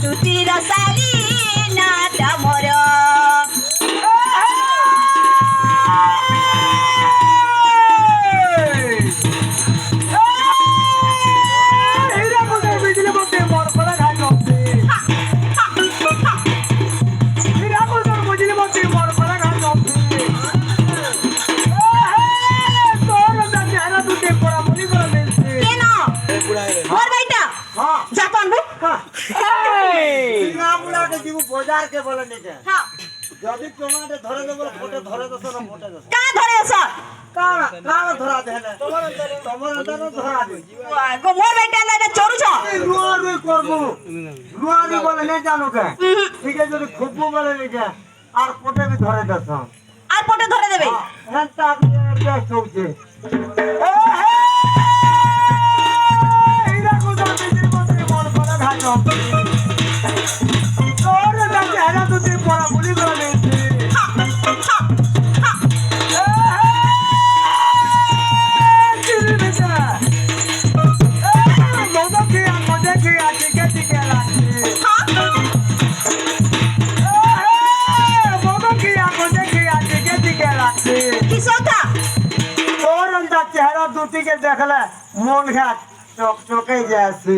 তুতির সালি নাটা মোর বাজারকে বলে নিকে যদি তোমাকে ধরে দেব ফটো ধরে দছ না ফটো দছ কা ধরে আছ কা ধরা দেলে তোমার অন্তর ধরা দে গো মোর বেটা না এটা চোরু ছ রুয়ারি করব রুয়ারি বলে নে জানো কে ঠিক আছে যদি খুব বলে নিকে আর ফটো भी ধরে দছ আর ফটো ধরে দেবে হ্যাঁ তা দিয়ে চলছে এ হে এইরা কোথা থেকে মন্ত্রী মন করে ঘাটো চেহারা দুটিকে দেখলে মন ঘাট চকচকে যাচ্ছে